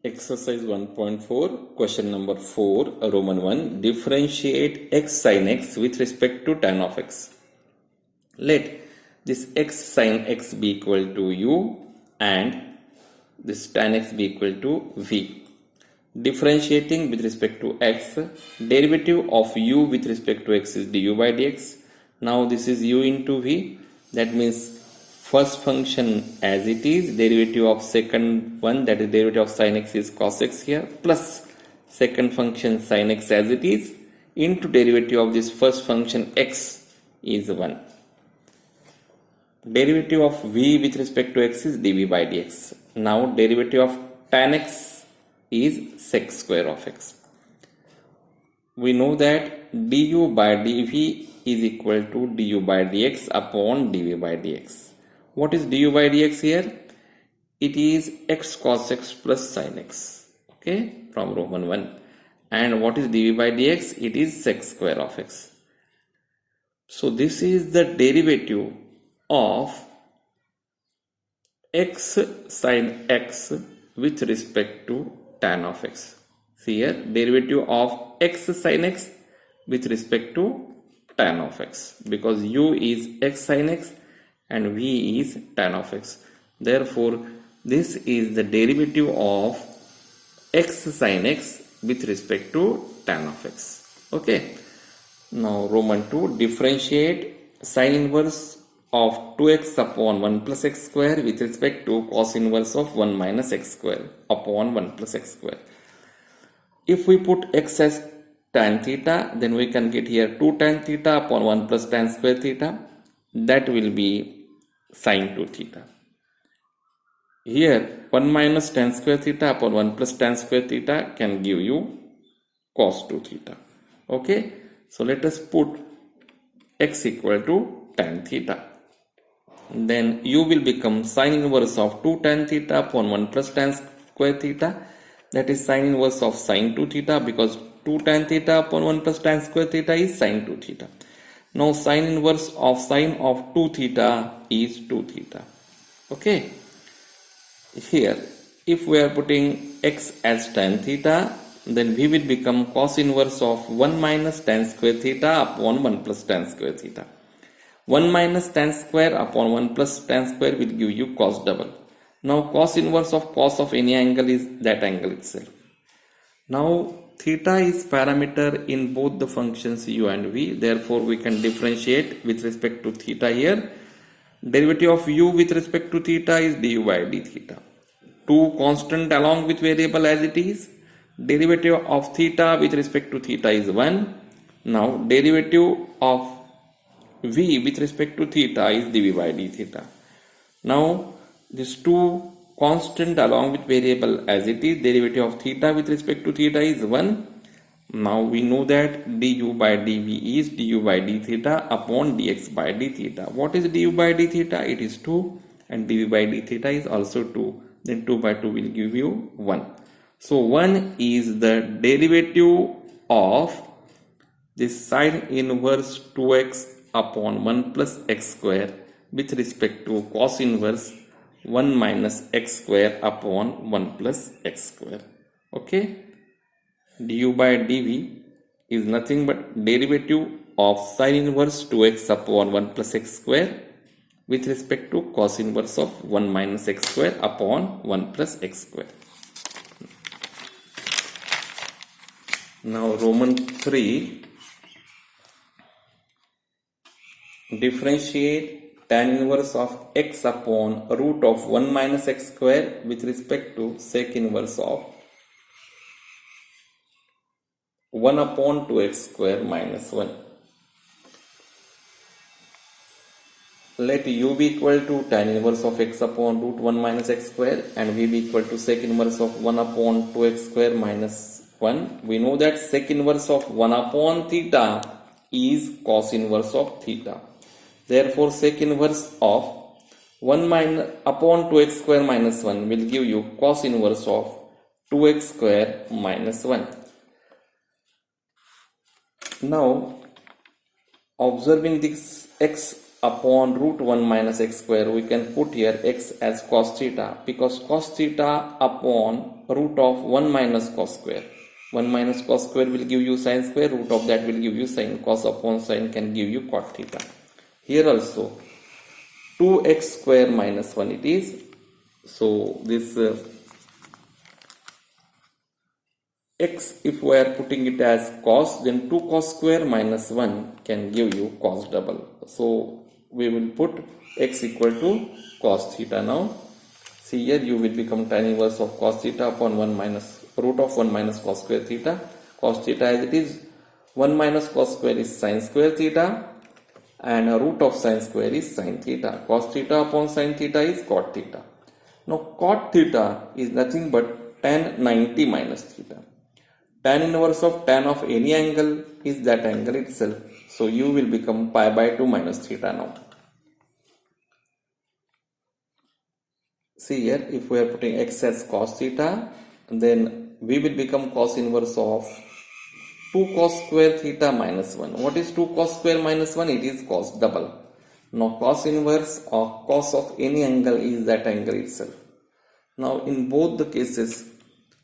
Exercise 1.4, question number 4, Roman 1. Differentiate x sin x with respect to tan of x. Let this x sin x be equal to u and this tan x be equal to v. Differentiating with respect to x, derivative of u with respect to x is du by dx. Now this is u into v. That means first function as it is, derivative of second one, that is derivative of sin x is cos x here, plus second function sin x as it is, into derivative of this first function x is 1. Derivative of v with respect to x is dv by dx. Now derivative of tan x is sec square of x. We know that du by dv is equal to du by dx upon dv by dx. What is du by dx here? It is x cos x plus sin x. Okay, from Roman 1. And what is dv by dx? It is sec square of x. So this is the derivative of x sin x with respect to tan of x. See here, derivative of x sin x with respect to tan of x, because u is x sin x and v is tan of x. Therefore, this is the derivative of x sin x with respect to tan of x. Okay. Now, Roman 2, differentiate sin inverse of 2x upon 1 plus x square with respect to cos inverse of 1 minus x square upon 1 plus x square. If we put x as tan theta, then we can get here 2 tan theta upon 1 plus tan square theta. That will be sin 2 theta. Here 1 minus tan square theta upon 1 plus tan square theta can give you cos 2 theta. Okay. So let us put x equal to tan theta. Then u will become sin inverse of 2 tan theta upon 1 plus tan square theta. That is sin inverse of sin 2 theta, because 2 tan theta upon 1 plus tan square theta is sin 2 theta. Now sin inverse of sin of 2 theta is 2 theta. Okay. Here, if we are putting x as tan theta, then v will become cos inverse of 1 minus tan square theta upon 1 plus tan square theta. 1 minus tan square upon 1 plus tan square will give you cos double. Now cos inverse of cos of any angle is that angle itself. Now theta is parameter in both the functions u and v. Therefore, we can differentiate with respect to theta here. Derivative of u with respect to theta is du by d theta. 2 constant along with variable as it is. Derivative of theta with respect to theta is 1. Now derivative of v with respect to theta is dv by d theta. Now these 2 constant along with variable as it is, derivative of theta with respect to theta is 1. Now we know that du by dv is du by d theta upon dx by d theta. What is du by d theta? It is 2, and dv by d theta is also 2. Then 2 by 2 will give you 1. So 1 is the derivative of this sin inverse 2x upon 1 plus x square with respect to cos inverse 1 minus x square upon 1 plus x square. Okay. Du by dv is nothing but derivative of sin inverse 2x upon 1 plus x square with respect to cos inverse of 1 minus x square upon 1 plus x square. Now Roman 3, differentiate tan inverse of x upon root of 1 minus x square with respect to sec inverse of 1 upon 2x square minus 1. Let u be equal to tan inverse of x upon root 1 minus x square and v be equal to sec inverse of 1 upon 2x square minus 1. We know that sec inverse of 1 upon theta is cos inverse of theta. Therefore, sec inverse of 1 minus upon 2x square minus 1 will give you cos inverse of 2x square minus 1. Now, observing this x upon root 1 minus x square, we can put here x as cos theta, because cos theta upon root of 1 minus cos square. 1 minus cos square will give you sin square, root of that will give you sin. Cos upon sin can give you cot theta. Here also 2x square minus 1 it is. So this x, if we are putting it as cos, then 2 cos square minus 1 can give you cos double. So we will put x equal to cos theta now. See here, you will become tan inverse of cos theta upon 1 minus root of 1 minus cos square theta. Cos theta as it is, 1 minus cos square is sin square theta, and a root of sin square is sin theta. Cos theta upon sin theta is cot theta. Now cot theta is nothing but tan 90 minus theta. Tan inverse of tan of any angle is that angle itself. So u will become pi by 2 minus theta now. See here, if we are putting x as cos theta, then v will become cos inverse of 2 cos square theta minus 1. What is 2 cos square minus 1? It is cos double. Now cos inverse or cos of any angle is that angle itself. Now in both the cases,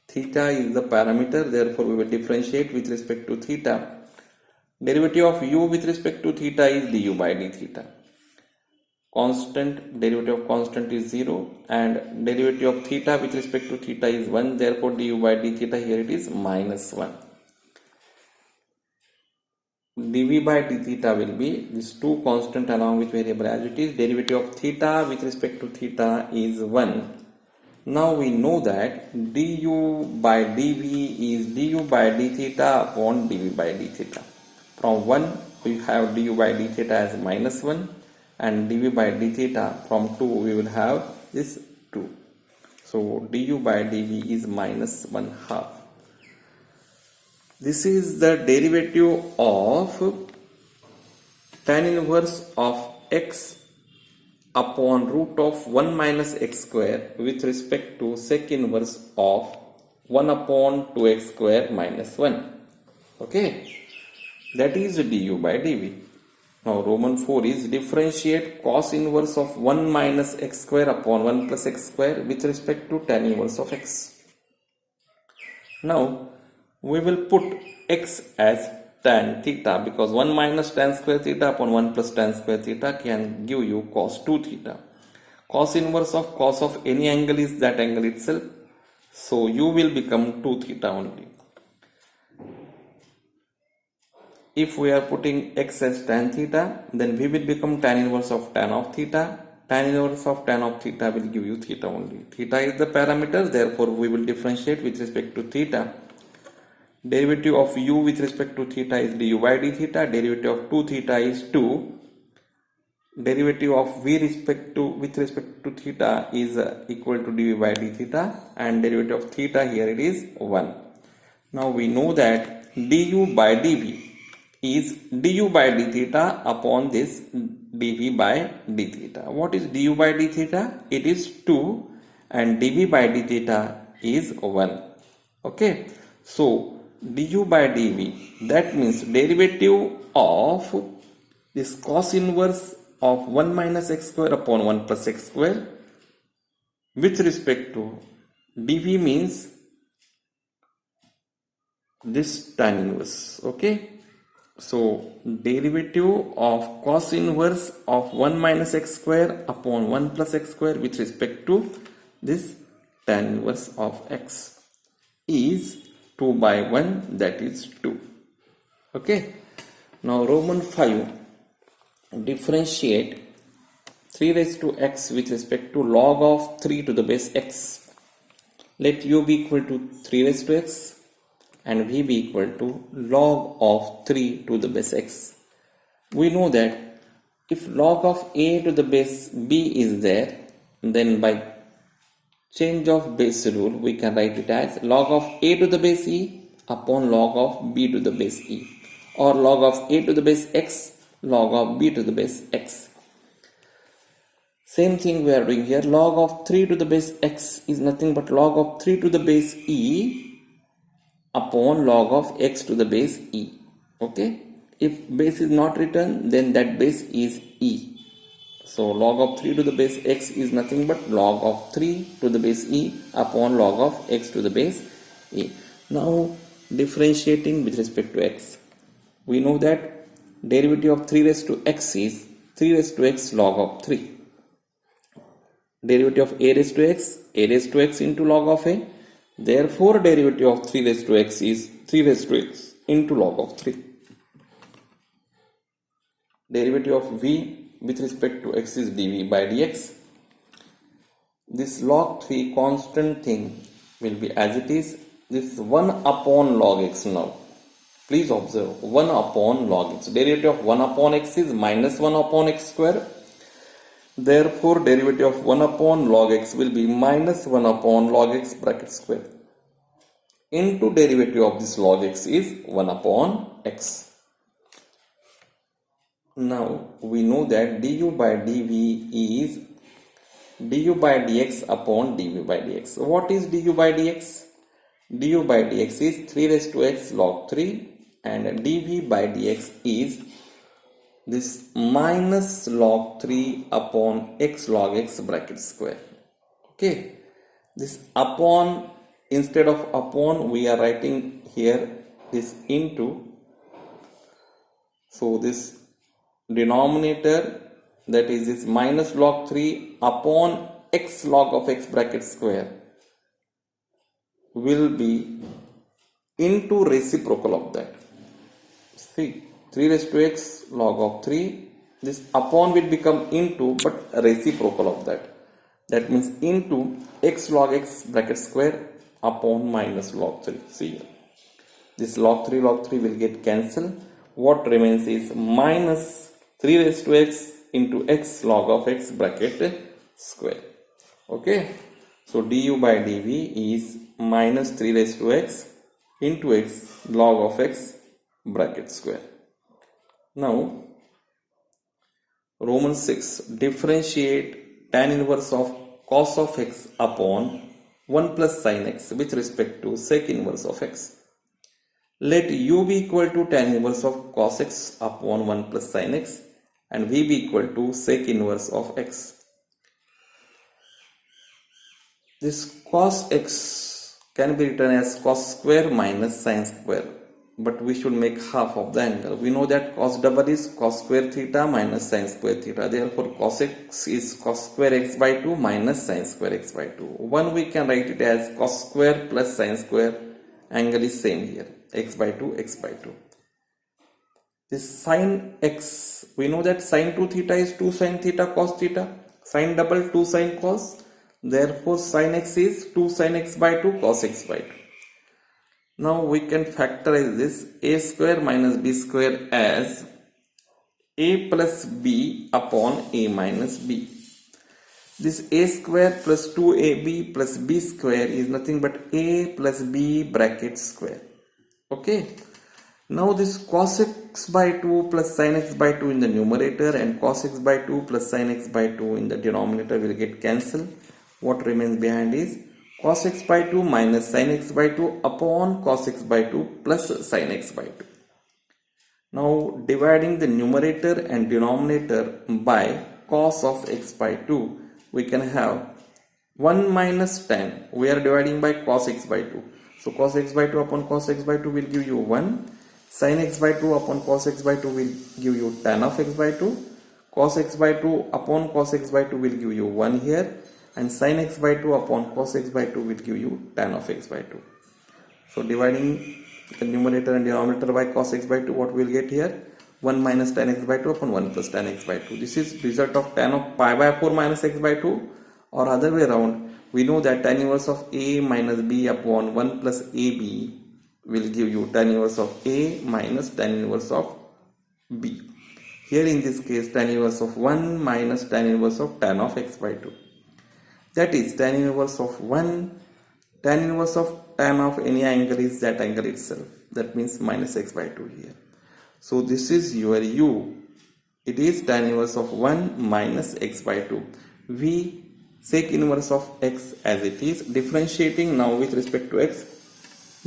theta is the parameter, therefore we will differentiate with respect to theta. Derivative of u with respect to theta is du by d theta. Constant, derivative of constant is 0, and derivative of theta with respect to theta is 1, therefore du by d theta here it is minus 1. dv by d theta will be this 2 constant along with variable as it is. Derivative of theta with respect to theta is 1. Now we know that du by dv is du by d theta upon dv by d theta. From 1 we have du by d theta as minus 1, and dv by d theta from 2 we will have this 2. So du by dv is minus 1 half. This is the derivative of tan inverse of x upon root of 1 minus x square with respect to sec inverse of 1 upon 2x square minus 1. Okay, that is du by dv. Now Roman 4 is differentiate cos inverse of 1 minus x square upon 1 plus x square with respect to tan inverse of x. Now we will put x as tan theta, because 1 minus tan square theta upon 1 plus tan square theta can give you cos 2 theta. Cos inverse of cos of any angle is that angle itself. So u will become 2 theta only. If we are putting x as tan theta, then v will become tan inverse of tan of theta. Tan inverse of tan of theta will give you theta only. Theta is the parameter, therefore we will differentiate with respect to theta. Derivative of u with respect to theta is du by d theta. Derivative of 2 theta is 2. Derivative of v with respect to theta is equal to dv by d theta, and derivative of theta here it is 1. Now we know that du by dv is du by d theta upon this dv by d theta. What is du by d theta? It is 2, and dv by d theta is 1. Okay, so du by dv, that means derivative of this cos inverse of 1 minus x square upon 1 plus x square with respect to dv means this tan inverse. Okay, so derivative of cos inverse of 1 minus x square upon 1 plus x square with respect to this tan inverse of x is 2 by 1, that is 2. Okay, now Roman 5, differentiate 3 raised to x with respect to log of 3 to the base x. Let u be equal to 3 raised to x and v be equal to log of 3 to the base x. We know that if log of a to the base b is there, then by change of base rule we can write it as log of a to the base e upon log of b to the base e, or log of a to the base x log of b to the base x. Same thing we are doing here. Log of 3 to the base x is nothing but log of 3 to the base e upon log of x to the base e. Okay, if base is not written, then that base is e. So log of 3 to the base x is nothing but log of 3 to the base e upon log of x to the base e. Now differentiating with respect to x, we know that derivative of 3 raised to x is 3 raised to x log of 3. Derivative of a raised to x into log of a. Therefore derivative of 3 raised to x is 3 raised to x into log of 3. Derivative of v with respect to x is dv by dx. This log 3 constant thing will be as it is. This 1 upon log x now. Please observe 1 upon log x. Derivative of 1 upon x is minus 1 upon x square. Therefore derivative of 1 upon log x will be minus 1 upon log x bracket square into derivative of this log x is 1 upon x. Now we know that du by dv is du by dx upon dv by dx. What is du by dx? Du by dx is 3 raised to x log 3 and dv by dx is this minus log 3 upon x log x bracket square. Okay, this upon, instead of upon we are writing here this into. So this denominator, that is this minus log 3 upon x log of x bracket square, will be into reciprocal of that. See, 3 raised to x log of 3, this upon will become into but reciprocal of that. That means into x log x bracket square upon minus log 3. See here, this log 3 will get cancelled. What remains is minus 3 raised to x into x log of x bracket square. Okay, so du by dv is minus 3 raised to x into x log of x bracket square. Now Roman 6, differentiate tan inverse of cos of x upon 1 plus sin x with respect to sec inverse of x. Let u be equal to tan inverse of cos x upon 1 plus sin x and v be equal to sec inverse of x. This cos x can be written as cos square minus sin square, but we should make half of the angle. We know that cos double is cos square theta minus sin square theta. Therefore cos x is cos square x by 2 minus sin square x by 2. One we can write it as cos square plus sin square. Angle is same here, x by 2, x by 2. This sin x, we know that sin 2 theta is 2 sin theta cos theta. Sin double 2 sin cos. Therefore sin x is 2 sin x by 2 cos x by 2. Now we can factorize this a square minus b square as a plus b upon a minus b. This a square plus 2ab plus b square is nothing but a plus b bracket square. Okay. Now this cos x by 2 plus sin x by 2 in the numerator and cos x by 2 plus sin x by 2 in the denominator will get cancelled. What remains behind is cos x by 2 minus sin x by 2 upon cos x by 2 plus sin x by 2. Now dividing the numerator and denominator by cos of x by 2, we can have 1 minus tan. We are dividing by cos x by 2. So cos x by 2 upon cos x by 2 will give you 1. Sin x by 2 upon cos x by 2 will give you tan of x by 2. Cos x by 2 upon cos x by 2 will give you 1 here. And sin x by 2 upon cos x by 2 will give you tan of x by 2. So dividing the numerator and denominator by cos x by 2, what we will get here? 1 minus tan x by 2 upon 1 plus tan x by 2. This is result of tan of pi by 4 minus x by 2, or other way around. We know that tan inverse of a minus b upon 1 plus ab will give you tan inverse of a minus tan inverse of b. Here in this case tan inverse of 1 minus tan inverse of tan of x by 2. That is tan inverse of 1, tan inverse of tan of any angle is that angle itself. That means minus x by 2 here. So this is your u. It is tan inverse of 1 minus x by 2. V sec inverse of x as it is. Differentiating now with respect to x.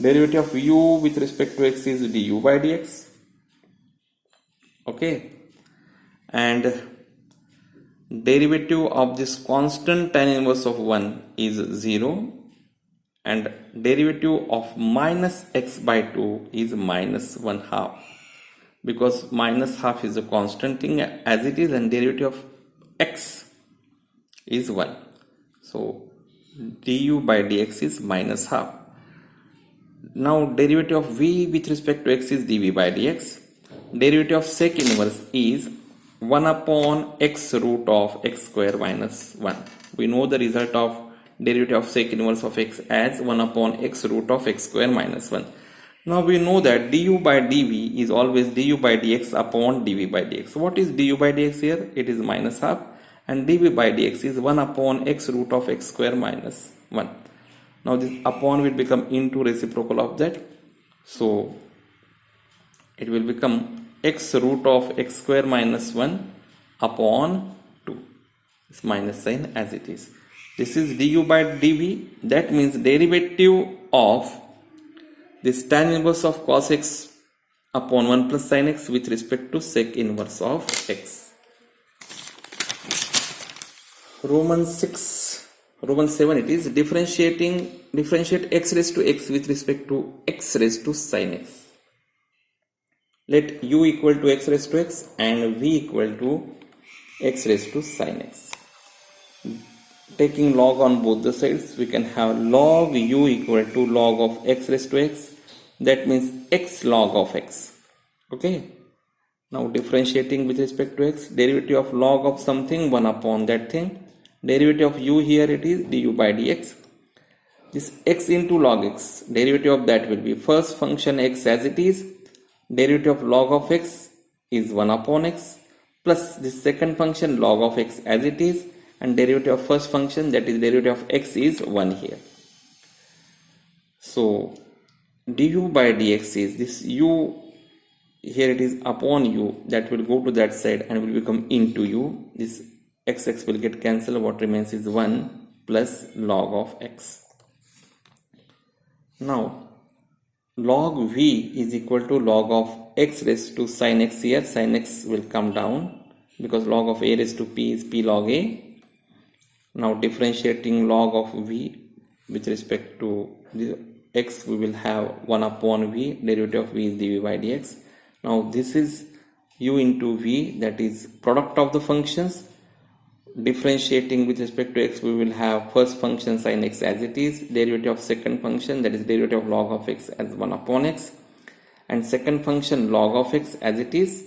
Derivative of u with respect to x is du by dx. Okay. And derivative of this constant tan inverse of 1 is 0 and derivative of minus x by 2 is minus 1 half, because minus half is a constant thing as it is and derivative of x is 1. So du by dx is minus half. Now derivative of v with respect to x is dv by dx. Derivative of sec inverse is 1 upon x root of x square minus 1. We know the result of derivative of sec inverse of x as 1 upon x root of x square minus 1. Now we know that du by dv is always du by dx upon dv by dx. What is du by dx here? It is minus half, and dv by dx is 1 upon x root of x square minus 1. Now this upon will become into reciprocal of that. So it will become x root of x square minus 1 upon 2. This minus sign as it is. This is du by dv. That means derivative of this tan inverse of cos x upon 1 plus sin x with respect to sec inverse of x. Roman 7 it is differentiate x raised to x with respect to x raised to sin x. Let u equal to x raised to x and v equal to x raised to sin x. Taking log on both the sides, we can have log u equal to log of x raised to x. That means x log of x. Okay. Now differentiating with respect to x, derivative of log of something 1 upon that thing. Derivative of u here it is du by dx. This x into log x, derivative of that will be first function x as it is. Derivative of log of x is 1 upon x plus this second function log of x as it is, and derivative of first function, that is derivative of x, is 1 here. So du by dx is this u, here it is upon u, that will go to that side and will become into u. This x will get cancelled. What remains is 1 plus log of x. Now log v is equal to log of x raised to sin x. Here sin x will come down because log of a raised to p is p log a. Now differentiating log of v with respect to the x, we will have 1 upon v, derivative of v is dv by dx. Now this is u into v, that is product of the functions. Differentiating with respect to x, we will have first function sin x as it is, derivative of second function, that is derivative of log of x as 1 upon x, and second function log of x as it is,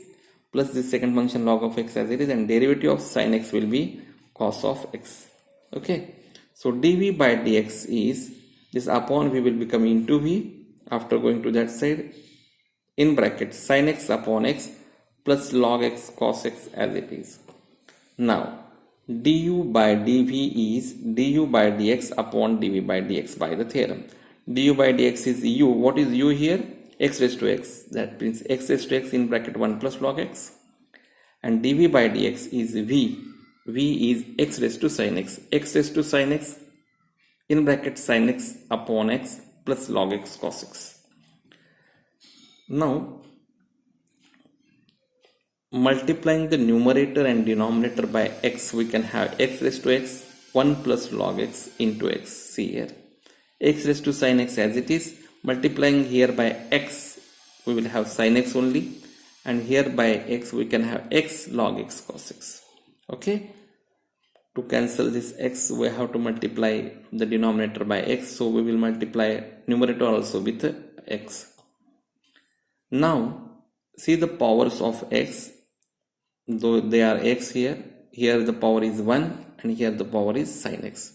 plus the second function log of x as it is, and derivative of sin x will be cos of x. Okay, so dv by dx is this upon v will become into v after going to that side, in bracket sin x upon x plus log x cos x as it is. Now du by dv is du by dx upon dv by dx by the theorem. Du by dx is u. What is u here? X raised to x. That means x raised to x in bracket 1 plus log x. And dv by dx is v. V is x raised to sin x. X raised to sin x in bracket sin x upon x plus log x cos x. Now multiplying the numerator and denominator by x, we can have x raised to x 1 plus log x into x. See here, x raised to sin x as it is. Multiplying here by x, we will have sin x only, and here by x we can have x log x cos x. Okay, to cancel this x, we have to multiply the denominator by x, so we will multiply numerator also with x. Now see the powers of x. Though they are x here the power is 1 and here the power is sin x.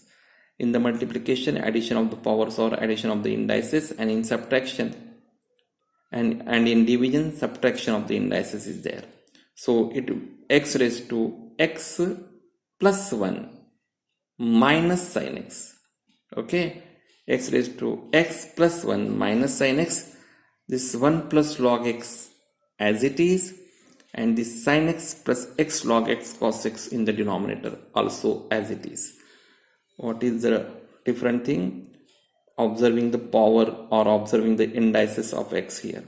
In the multiplication, addition of the powers or addition of the indices, and in subtraction and in division, subtraction of the indices is there. So it x raised to x plus 1 minus sin x. Okay, x raised to x plus 1 minus sin x. This 1 plus log x as it is, and this sin x plus x log x cos x in the denominator also as it is. What is the different thing? Observing the power or observing the indices of x here.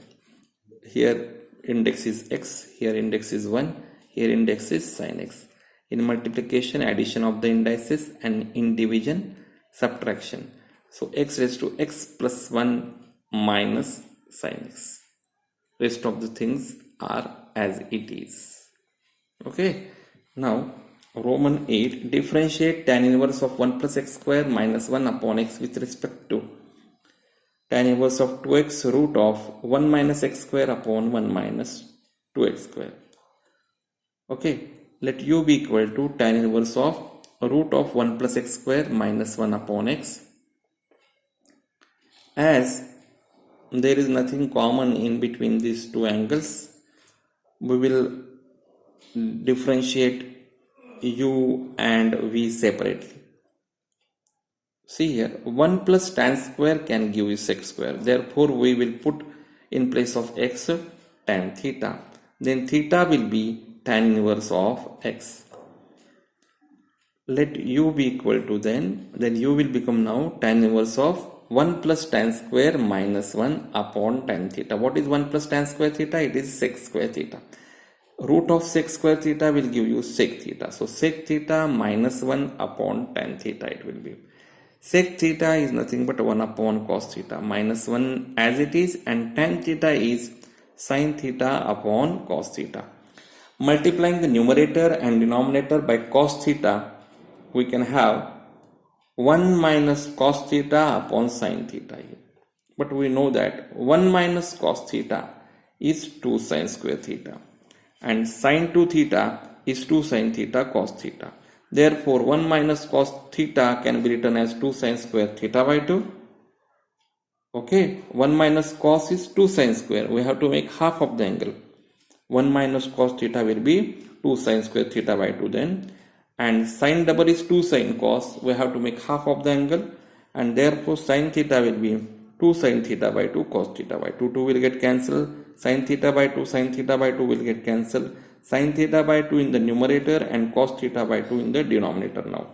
Here index is x, here index is 1, here index is sin x. In multiplication, addition of the indices, and in division, subtraction. So x raised to x plus 1 minus sin x. Rest of the things are as it is. Okay. Now, Roman 8, differentiate tan inverse of 1 plus x square minus 1 upon x with respect to tan inverse of 2x root of 1 minus x square upon 1 minus 2x square. Okay, let u be equal to tan inverse of root of 1 plus x square minus 1 upon x. As there is nothing common in between these two angles, we will differentiate u and v separately. See here, 1 plus tan square can give you sec square. Therefore, we will put in place of x tan theta. Then theta will be tan inverse of x. Let u be equal to then u will become now tan inverse of 1 plus tan square minus 1 upon tan theta. What is 1 plus tan square theta? It is sec square theta. Root of sec square theta will give you sec theta. So sec theta minus 1 upon tan theta it will be. Sec theta is nothing but 1 upon cos theta minus 1 as it is, and tan theta is sin theta upon cos theta. Multiplying the numerator and denominator by cos theta, we can have 1 minus cos theta upon sin theta here. But we know that 1 minus cos theta is 2 sin square theta, and sin 2 theta is 2 sin theta cos theta. Therefore, 1 minus cos theta can be written as 2 sin square theta by 2. Okay, 1 minus cos is 2 sin square. We have to make half of the angle. 1 minus cos theta will be 2 sin square theta by 2 then. And sin double is 2 sin cos. We have to make half of the angle. And therefore, sin theta will be 2 sin theta by 2 cos theta by 2. 2 will get cancelled. Sin theta by 2 sin theta by 2 will get cancelled. Sin theta by 2 in the numerator and cos theta by 2 in the denominator now.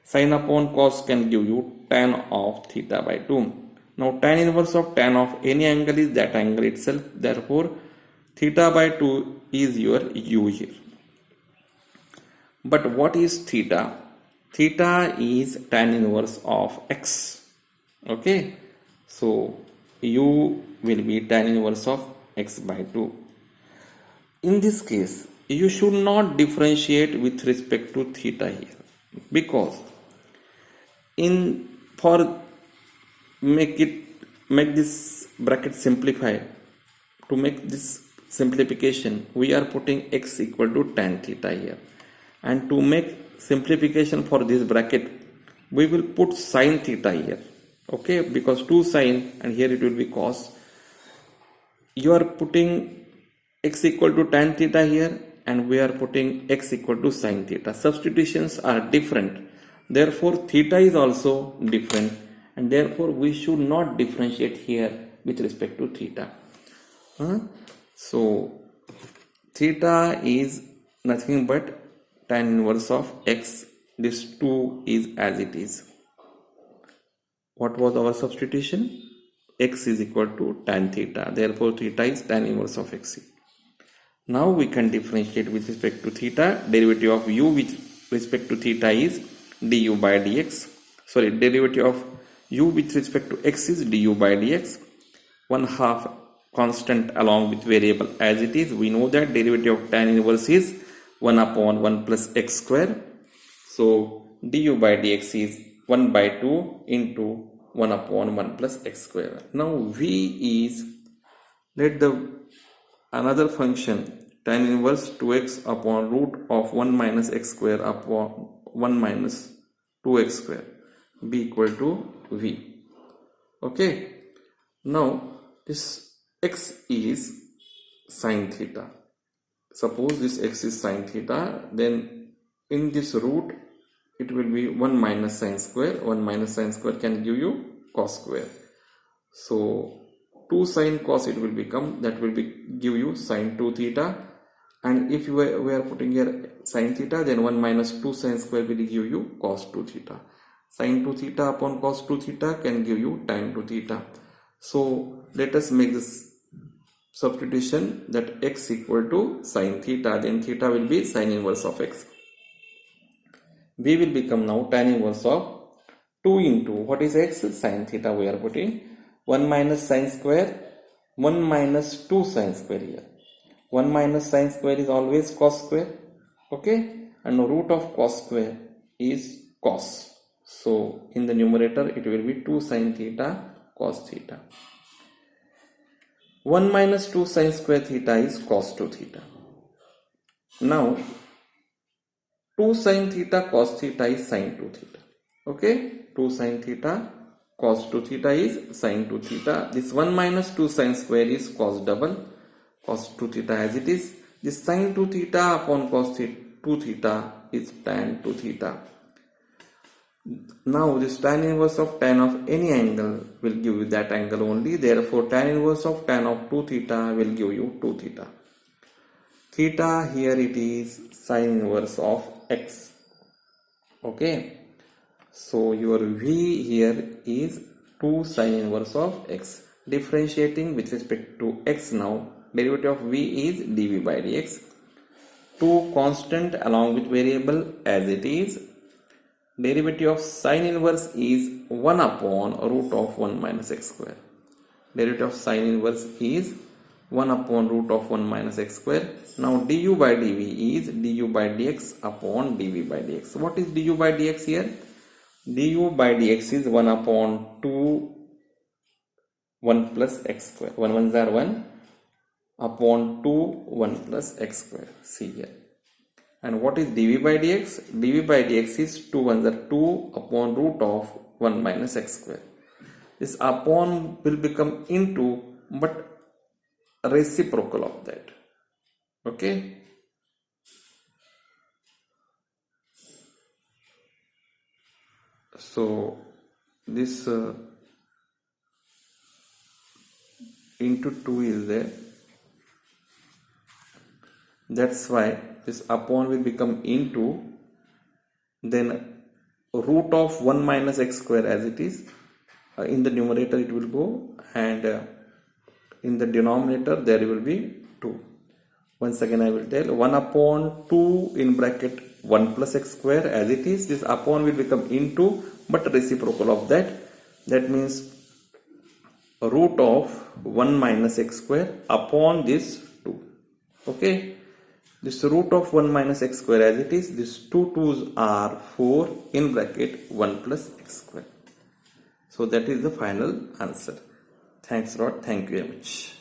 Sin upon cos can give you tan of theta by 2. Now tan inverse of tan of any angle is that angle itself. Therefore, theta by 2 is your u here. But what is theta? Theta is tan inverse of x. Okay. So, u will be tan inverse of x by 2. In this case, you should not differentiate with respect to theta here, because for make this bracket simplify, to make this simplification, we are putting x equal to tan theta here, and to make simplification for this bracket, we will put sin theta here. Okay, because 2 sin and here it will be cos. You are putting x equal to tan theta here, and we are putting x equal to sin theta. Substitutions are different. Therefore, theta is also different, and therefore we should not differentiate here with respect to theta. So, theta is nothing but tan inverse of x. This 2 is as it is. What was our substitution? X is equal to tan theta. Therefore, theta is tan inverse of x. Now we can differentiate with respect to theta. Derivative of u with respect to theta is du by dx. Sorry, derivative of u with respect to x is du by dx. 1/2 constant along with variable as it is. We know that derivative of tan inverse is 1 upon 1 plus x square. So du by dx is 1 by 2 into 1 upon 1 plus x square. Now v is, let the another function tan inverse 2x upon root of 1 minus x square upon 1 minus 2x square be equal to v. Okay. Now this x is sin theta. Suppose this x is sin theta, then in this root it will be 1 minus sin square. 1 minus sin square can give you cos square. So 2 sin cos it will become, that will give you sin 2 theta. And if we are putting here sin theta, then 1 minus 2 sin square will give you cos 2 theta. Sin 2 theta upon cos 2 theta can give you tan 2 theta. So let us make this substitution that x equal to sin theta, then theta will be sin inverse of x. v will become now tan inverse of 2 into what is x? Sin theta we are putting 1 minus sin square, 1 minus 2 sin square here. 1 minus sin square is always cos square, okay, and root of cos square is cos. So in the numerator it will be 2 sin theta cos theta. 1 minus 2 sin square theta is cos 2 theta. Now 2 sin theta cos theta is sin 2 theta. Okay, 2 sin theta cos 2 theta is sin 2 theta. This 1 minus 2 sin square is cos double, cos 2 theta as it is. This sin 2 theta upon cos 2 theta is tan 2 theta. Now this tan inverse of tan of any angle will give you that angle only. Therefore tan inverse of tan of 2 theta will give you 2 theta. Theta here it is sin inverse of x. Okay. So your v here is 2 sin inverse of x. Differentiating with respect to x now, derivative of v is dv by dx. 2 constant along with variable as it is. Derivative of sin inverse is 1 upon root of 1 minus x square. Derivative of sin inverse is 1 upon root of 1 minus x square. Now du by dv is du by dx upon dv by dx. What is du by dx here? Du by dx is 1 upon 2 1 plus x square. 1 ones are 1 upon 2 1 plus x square. See here. And what is dv by dx? dv by dx is 2 ones are 2 upon root of 1 minus x square. This upon will become into, but reciprocal of that. Okay. So this into 2 is there. That's why this upon will become into, then root of 1 minus x square as it is. In the numerator it will go, and in the denominator there will be 2. Once again I will tell, 1 upon 2 in bracket 1 plus x square as it is. This upon will become into, but reciprocal of that. That means root of 1 minus x square upon this 2. Okay. This root of 1 minus x square as it is. These 2 2's are 4 in bracket 1 plus x square. So that is the final answer. Thanks a lot. Thank you very much.